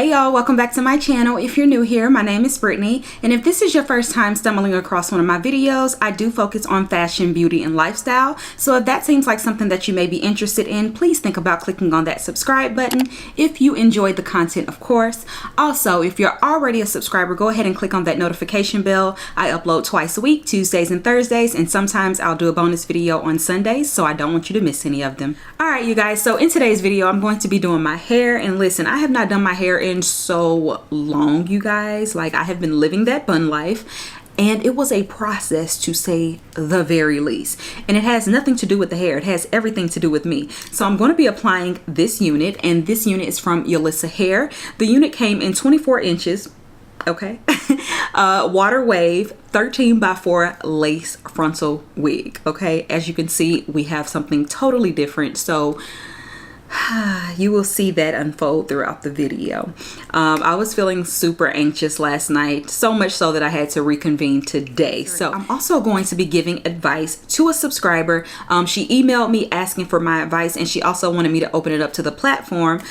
Hey y'all, welcome back to my channel. If you're new here, my name is Brittany, and if this is your first time stumbling across one of my videos, I do focus on fashion, beauty, and lifestyle. So if that seems like something that you may be interested in, please think about clicking on that subscribe button if you enjoyed the content, of course. Also, if you're already a subscriber, go ahead and click on that notification bell. I upload twice a week, Tuesdays and Thursdays, and sometimes I'll do a bonus video on Sundays, so I don't want you to miss any of them. Alright you guys, so in today's video, I'm going to be doing my hair, and listen, I have not done my hair in so long, you guys. Like, I have been living that bun life, and it was a process, to say the very least, and it has nothing to do with the hair. It has everything to do with me. So I'm going to be applying this unit, and this unit is from Yolissa Hair. The unit came in 24 inches, okay. Water wave 13x4 lace frontal wig. Okay, as you can see, we have something totally different, so you will see that unfold throughout the video. I was feeling super anxious last night, so much so that I had to reconvene today. So I'm also going to be giving advice to a subscriber. She emailed me asking for my advice, and she also wanted me to open it up to the platform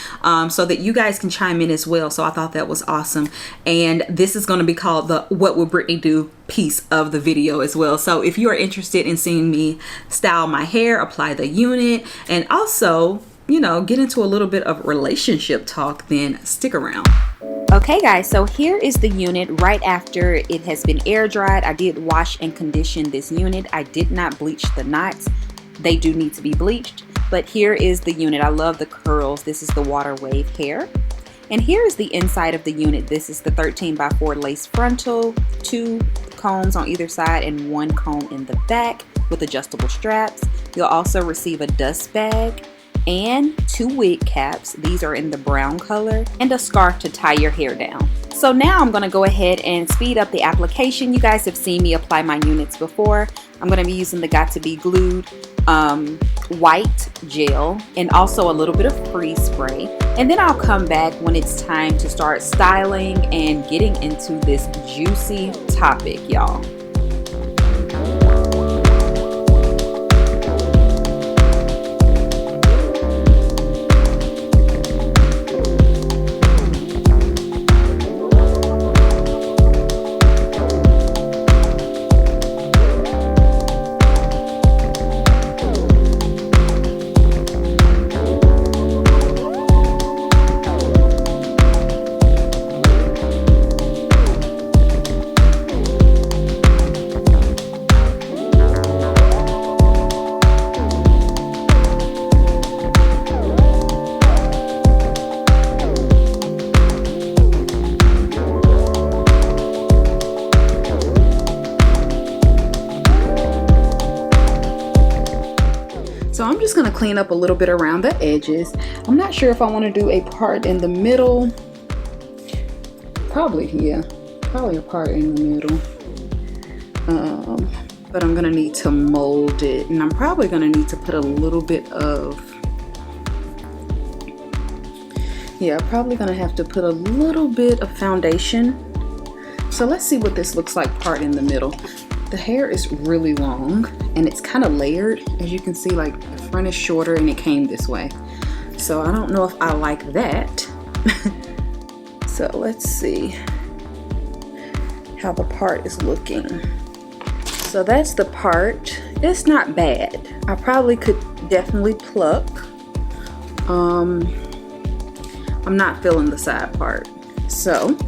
so that you guys can chime in as well. So I thought that was awesome, and this is going to be called the What Would Brittany Do piece of the video as well. So if you are interested in seeing me style my hair, apply the unit, and also, you know, get into a little bit of relationship talk, then stick around. Okay guys, so here is the unit right after it has been air dried. I did wash and condition this unit. I did not bleach the knots. They do need to be bleached, but here is the unit. I love the curls. This is the water wave hair. And here is the inside of the unit. This is the 13x4 lace frontal, 2 combs on either side and 1 comb in the back with adjustable straps. You'll also receive a dust bag and 2 wig caps. These are in the brown color, and a scarf to tie your hair down. So now I'm going to go ahead and speed up the application. You guys have seen me apply my units before. I'm going to be using the Got to Be Glued white gel and also a little bit of freeze spray, and then I'll come back when it's time to start styling and getting into this juicy topic, y'all. So I'm just going to clean up a little bit around the edges. I'm not sure if I want to do a part in the middle. Probably, yeah. Probably a part in the middle. But I'm going to need to mold it. And I'm probably going to need to put a little bit of... Yeah, I'm probably going to have to put a little bit of foundation. So let's see what this looks like part in the middle. The hair is really long and it's kind of layered. As you can see, like the front is shorter and it came this way. So I don't know if I like that. So let's see how the part is looking. So that's the part. It's not bad. I probably could definitely pluck. I'm not feeling the side part. So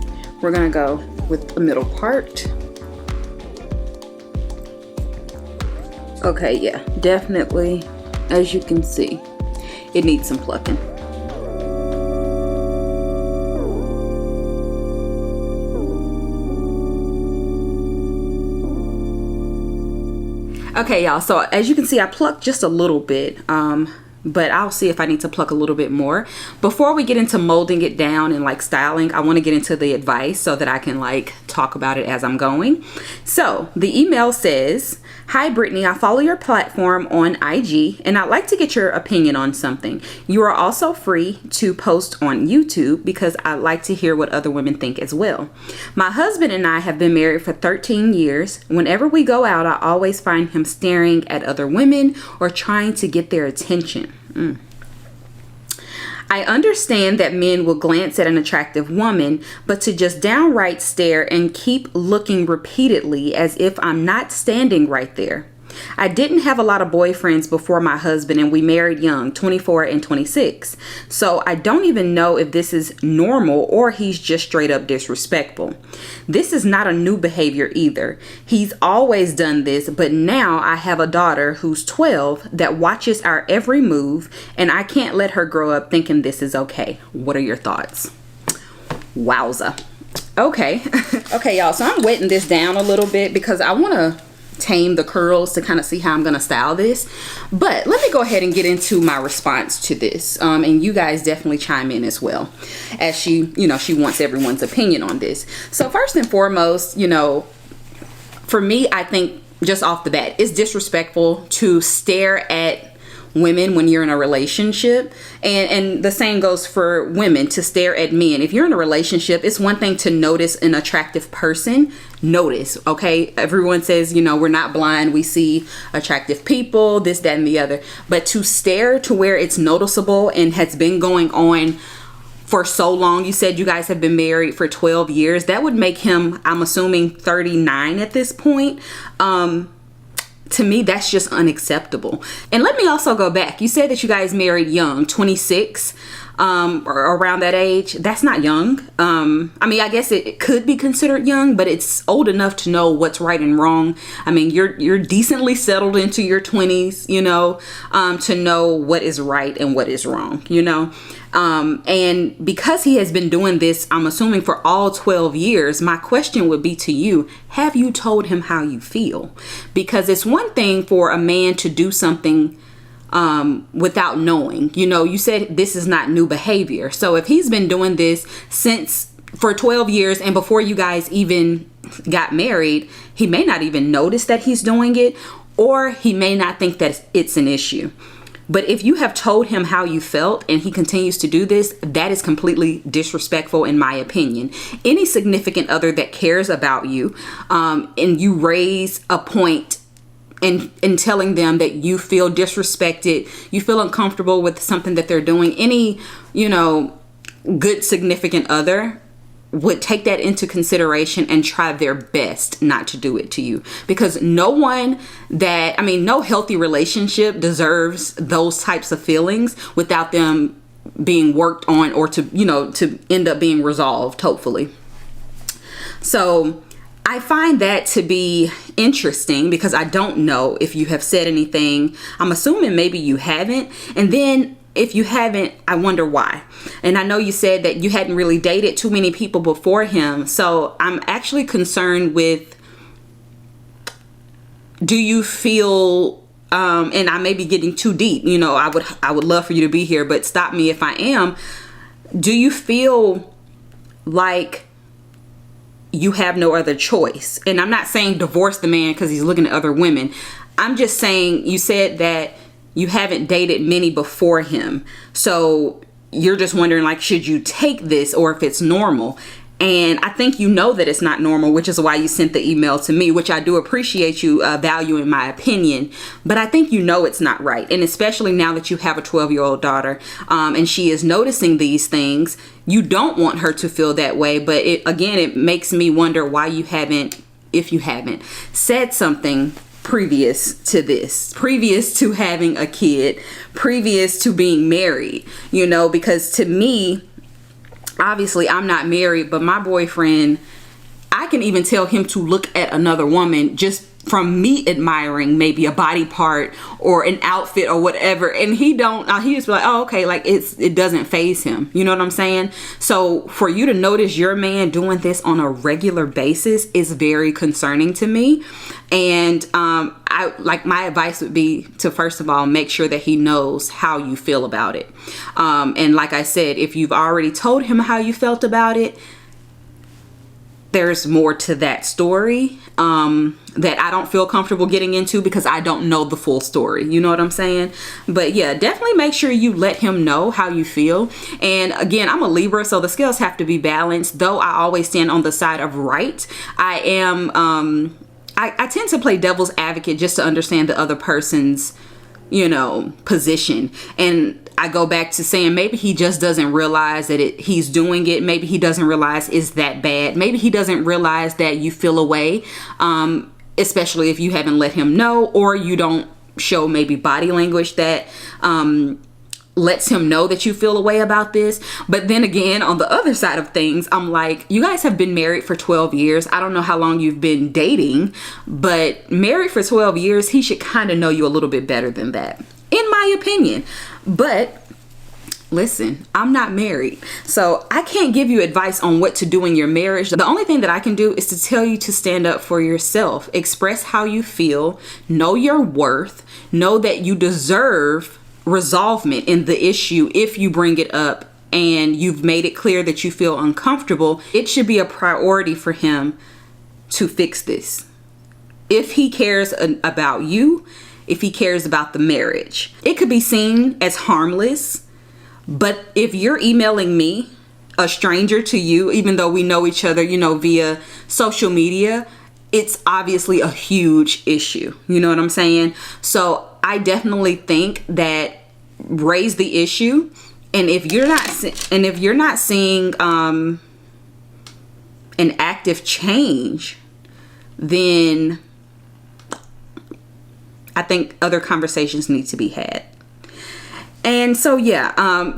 we're gonna go with the middle part. Okay, yeah, definitely, as you can see, it needs some plucking. Okay, y'all, so as you can see, I plucked just a little bit, but I'll see if I need to pluck a little bit more. Before we get into molding it down and like styling, I want to get into the advice so that I can like talk about it as I'm going. So the email says, "Hi Brittany, I follow your platform on IG and I'd like to get your opinion on something. You are also free to post on YouTube because I like to hear what other women think as well. My husband and I have been married for 13 years. Whenever we go out, I always find him staring at other women or trying to get their attention. I understand that men will glance at an attractive woman, but to just downright stare and keep looking repeatedly as if I'm not standing right there. I didn't have a lot of boyfriends before my husband, and we married young, 24 and 26. So I don't even know if this is normal or he's just straight up disrespectful. This is not a new behavior either. He's always done this, but now I have a daughter who's 12 that watches our every move, and I can't let her grow up thinking this is okay. What are your thoughts? Wowza. Okay. Okay, y'all. So I'm wetting this down a little bit because I want to tame the curls to kind of see how I'm going to style this. But let me go ahead and get into my response to this. And you guys definitely chime in as well, as she wants everyone's opinion on this. So first and foremost, for me, I think just off the bat, it's disrespectful to stare at women when you're in a relationship, and the same goes for women to stare at men. If you're in a relationship, it's one thing to notice an attractive person. Notice, okay? Everyone says, we're not blind, we see attractive people, this, that, and the other. But to stare to where it's noticeable and has been going on for so long, you said you guys have been married for 12 years, that would make him, I'm assuming, 39 at this point. To me, that's just unacceptable. And let me also go back. You said that you guys married young, 26, or around that age. That's not young. I mean, I guess it could be considered young, but it's old enough to know what's right and wrong. I mean, you're decently settled into your 20s, to know what is right and what is wrong, and because he has been doing this, I'm assuming for all 12 years, my question would be to you, have you told him how you feel? Because it's one thing for a man to do something without knowing. You said this is not new behavior. So if he's been doing this for 12 years and before you guys even got married, he may not even notice that he's doing it, or he may not think that it's an issue. But if you have told him how you felt and he continues to do this, that is completely disrespectful in my opinion. Any significant other that cares about you, and you raise a point in telling them that you feel disrespected, you feel uncomfortable with something that they're doing, any, good significant other would take that into consideration and try their best not to do it to you, because no healthy relationship deserves those types of feelings without them being worked on or to end up being resolved, hopefully. So I find that to be interesting because I don't know if you have said anything. I'm assuming maybe you haven't. And then if you haven't, I wonder why. And I know you said that you hadn't really dated too many people before him. So I'm actually concerned with, do you feel, and I may be getting too deep, I would love for you to be here, but stop me if I am. Do you feel like you have no other choice? And I'm not saying divorce the man because he's looking at other women. I'm just saying, you said that you haven't dated many before him. So you're just wondering, like, should you take this or if it's normal? And I think that it's not normal, which is why you sent the email to me, which I do appreciate you valuing my opinion. But I think it's not right. And especially now that you have a 12-year-old daughter and she is noticing these things, you don't want her to feel that way. But it makes me wonder why you haven't, if you haven't, said something previous to this, previous to having a kid, previous to being married, because to me, obviously I'm not married, but my boyfriend, I can even tell him to look at another woman just from me admiring maybe a body part or an outfit or whatever, and he just be like, oh, okay, like it doesn't faze him. You know what I'm saying? So for you to notice your man doing this on a regular basis is very concerning to me. And my advice would be to, first of all, make sure that he knows how you feel about it. And like I said, if you've already told him how you felt about it, there's more to that story that I don't feel comfortable getting into because I don't know the full story. You know what I'm saying? But yeah, definitely make sure you let him know how you feel. And again, I'm a Libra, so the scales have to be balanced. Though I always stand on the side of right, I am I tend to play devil's advocate just to understand the other person's you know, position. And I go back to saying maybe he just doesn't realize that he's doing it. Maybe he doesn't realize it's that bad. Maybe he doesn't realize that you feel away, especially if you haven't let him know, or you don't show maybe body language that lets him know that you feel a way about this. But then again, on the other side of things, I'm like, you guys have been married for 12 years. I don't know how long you've been dating, but married for 12 years, he should kind of know you a little bit better than that, in my opinion. But listen, I'm not married, so I can't give you advice on what to do in your marriage. The only thing that I can do is to tell you to stand up for yourself, express how you feel, know your worth, know that you deserve resolvement in the issue. If you bring it up and you've made it clear that you feel uncomfortable, it should be a priority for him to fix this. If he cares about you, if he cares about the marriage, it could be seen as harmless. But if you're emailing me, a stranger to you, even though we know each other, you know, via social media, it's obviously a huge issue. You know what I'm saying? So I definitely think that raise the issue. And if you're not seeing an active change, then I think other conversations need to be had. And so, yeah,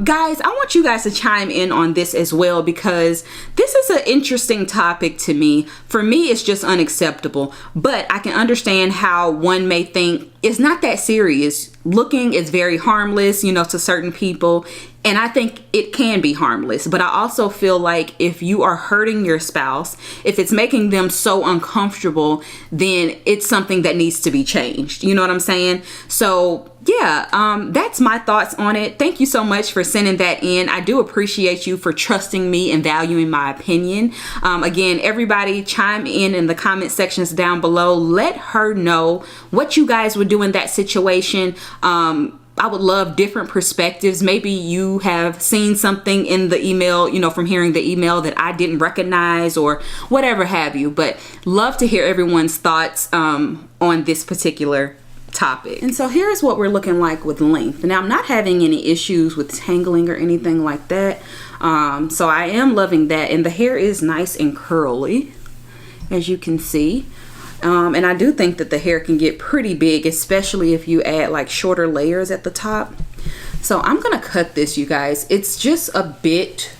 guys, I want you guys to chime in on this as well, because this is an interesting topic to me. For me, it's just unacceptable, but I can understand how one may think it's not that serious. Looking is very harmless, you know, to certain people. And I think it can be harmless, but I also feel like if you are hurting your spouse, if it's making them so uncomfortable, then it's something that needs to be changed. You know what I'm saying? So yeah, that's my thoughts on it. Thank you so much for sending that in. I do appreciate you for trusting me and valuing my opinion. Again, everybody chime in the comment sections down below. Let her know what you guys would do in that situation. I would love different perspectives. Maybe you have seen something in the email, you know, from hearing the email that I didn't recognize or whatever have you. But love to hear everyone's thoughts on this particular topic. And so here's what we're looking like with length. Now, I'm not having any issues with tangling or anything like that. So I am loving that. And the hair is nice and curly, as you can see. And I do think that the hair can get pretty big, especially if you add like shorter layers at the top. So I'm gonna cut this, you guys. It's just a bit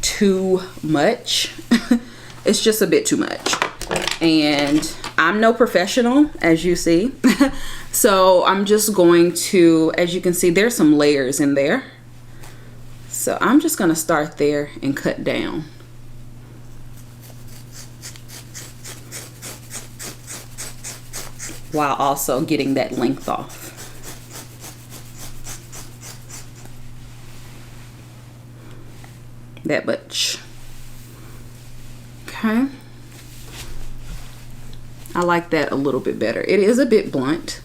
too much. It's just a bit too much. And I'm no professional, as you see. So I'm just going to, as you can see, there's some layers in there. So I'm just gonna start there and cut down. While also getting that length off. That much. Okay. I like that a little bit better. It is a bit blunt,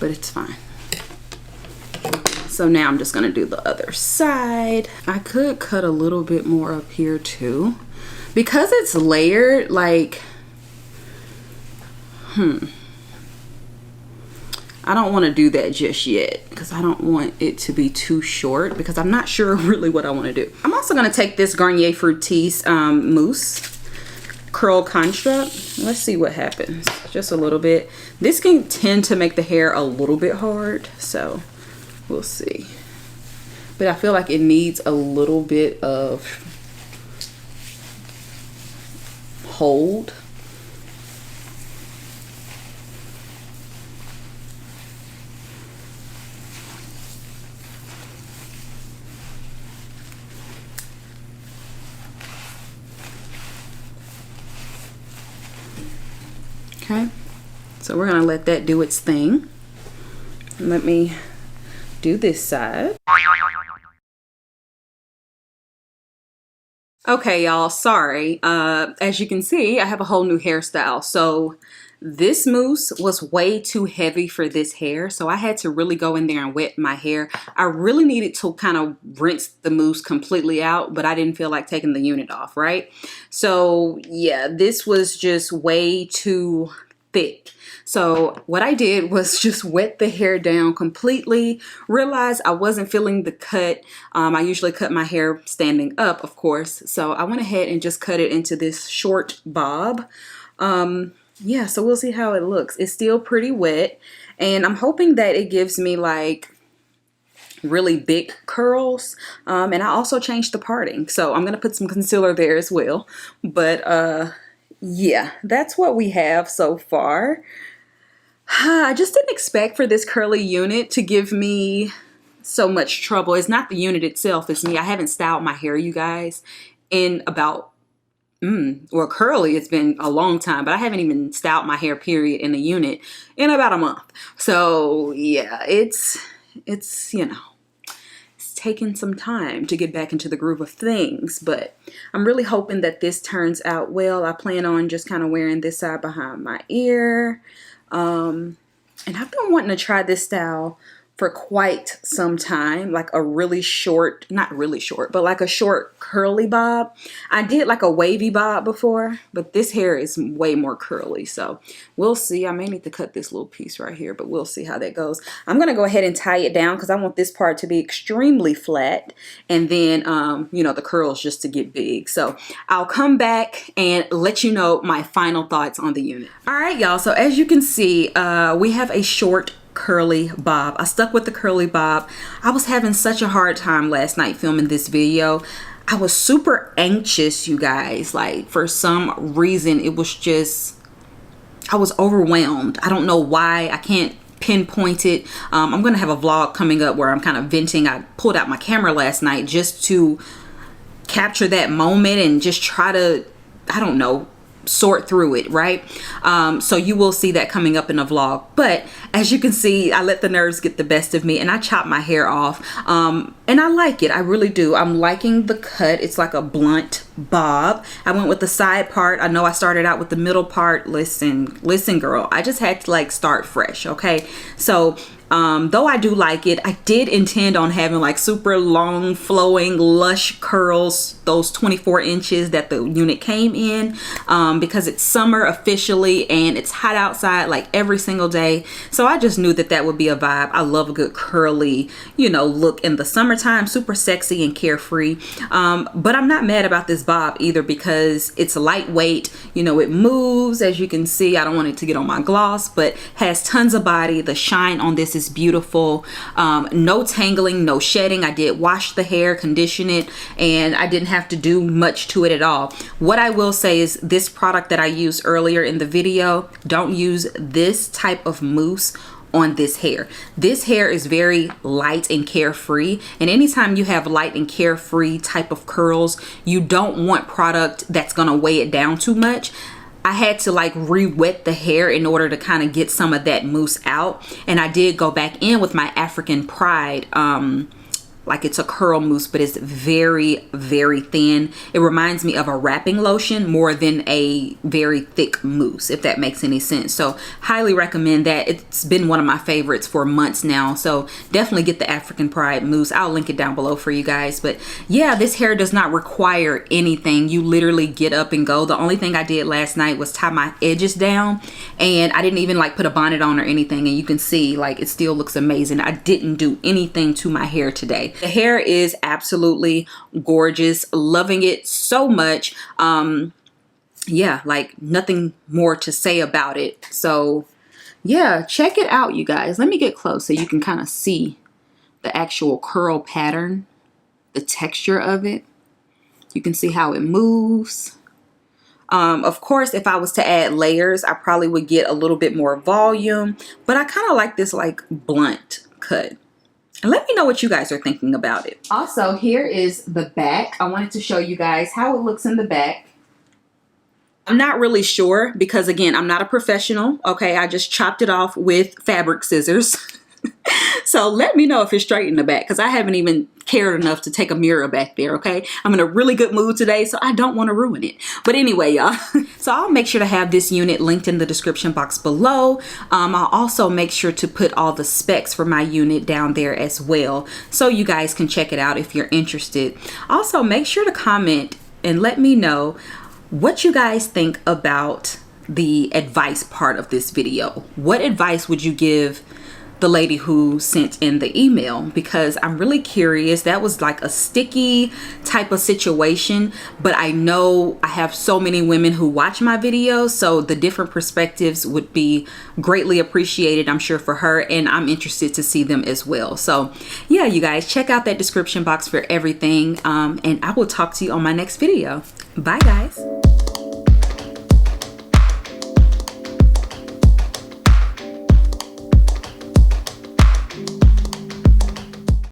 but it's fine. So now I'm just gonna do the other side. I could cut a little bit more up here too. Because it's layered, like, I don't want to do that just yet because I don't want it to be too short, because I'm not sure really what I want to do. I'm also going to take this Garnier Fructis mousse curl construct. Let's see what happens. Just a little bit. This can tend to make the hair a little bit hard, so we'll see. But I feel like it needs a little bit of hold. Okay, so we're gonna let that do its thing. Let me do this side. Okay, y'all, sorry. As you can see, I have a whole new hairstyle. So this mousse was way too heavy for this hair, so I had to really go in there and wet my hair. I really needed to kind of rinse the mousse completely out, but I didn't feel like taking the unit off, right? So yeah, this was just way too thick. So what I did was just wet the hair down completely, realized I wasn't feeling the cut. I usually cut my hair standing up, of course. So I went ahead and just cut it into this short bob. Yeah, so we'll see how it looks. It's still pretty wet, and I'm hoping that it gives me like really big curls. And I also changed the parting, so I'm gonna put some concealer there as well. But yeah, that's what we have so far. I just didn't expect for this curly unit to give me so much trouble. It's not the unit itself, it's me. I haven't styled my hair, you guys, in about well, curly, it's been a long time, but I haven't even styled my hair period in a unit in about a month. So yeah, it's you know, it's taken some time to get back into the groove of things, but I'm really hoping that this turns out well. I plan on just kind of wearing this side behind my ear. And I've been wanting to try this style for quite some time, like a really short, not really short, but like a short curly bob. I did like a wavy bob before, but this hair is way more curly. So we'll see. I may need to cut this little piece right here, but we'll see how that goes. I'm going to go ahead and tie it down because I want this part to be extremely flat, and then, you know, the curls just to get big. So I'll come back and let you know my final thoughts on the unit. All right, y'all. So as you can see, we have a short curly bob. I stuck with the curly bob. I was having such a hard time last night filming this video. I was super anxious, you guys. Like, for some reason, it was just, I was overwhelmed. I don't know why. I can't pinpoint it. I'm gonna have a vlog coming up where I'm kind of venting. I pulled out my camera last night just to capture that moment and just try to, I don't know, sort through it, right? So you will see that coming up in a vlog. But as you can see, I let the nerves get the best of me and I chopped my hair off. And I like it. I really do. I'm liking the cut. It's like a blunt bob. I went with the side part. I know I started out with the middle part. Listen, girl, I just had to like start fresh. Okay. So though I do like it, I did intend on having like super long, flowing, lush curls, those 24 inches that the unit came in, because it's summer officially and it's hot outside like every single day. So I just knew that that would be a vibe. I love a good curly, you know, look in the summertime, super sexy and carefree. But I'm not mad about this bob either because it's lightweight. You know, it moves, as you can see. I don't want it to get on my gloss, but has tons of body. The shine on this is beautiful. No tangling, no shedding. I did wash the hair, condition it, and I didn't have to do much to it at all. What I will say is this product that I used earlier in the video, don't use this type of mousse on this hair. This hair is very light and carefree, and anytime you have light and carefree type of curls, you don't want product that's gonna weigh it down too much. I had to like re-wet the hair in order to kind of get some of that mousse out, and I did go back in with my African Pride like it's a curl mousse, but it's very, very thin. It reminds me of a wrapping lotion more than a very thick mousse, if that makes any sense. So highly recommend that. It's been one of my favorites for months now. So definitely get the African Pride mousse. I'll link it down below for you guys. But yeah, this hair does not require anything. You literally get up and go. The only thing I did last night was tie my edges down, and I didn't even like put a bonnet on or anything. And you can see like it still looks amazing. I didn't do anything to my hair today. The hair is absolutely gorgeous. Loving it so much. Yeah, like nothing more to say about it. So yeah, check it out, you guys. Let me get close so you can kind of see the actual curl pattern, the texture of it. You can see how it moves. Of course, if I was to add layers, I probably would get a little bit more volume, but I kind of like this like blunt cut. And let me know what you guys are thinking about it. Also, here is the back. I wanted to show you guys how it looks in the back. I'm not really sure because, again, I'm not a professional. Okay, I just chopped it off with fabric scissors. So let me know if it's straight in the back because I haven't even cared enough to take a mirror back there, okay? I'm in a really good mood today, so I don't want to ruin it. But anyway, y'all, so I'll make sure to have this unit linked in the description box below. I'll also make sure to put all the specs for my unit down there as well, so you guys can check it out if you're interested. Also, make sure to comment and let me know what you guys think about the advice part of this video. What advice would you give the lady who sent in the email? Because I'm really curious. That was like a sticky type of situation, but I know I have so many women who watch my videos, so the different perspectives would be greatly appreciated, I'm sure, for her, and I'm interested to see them as well. So yeah, you guys, check out that description box for everything, and I will talk to you on my next video. Bye guys.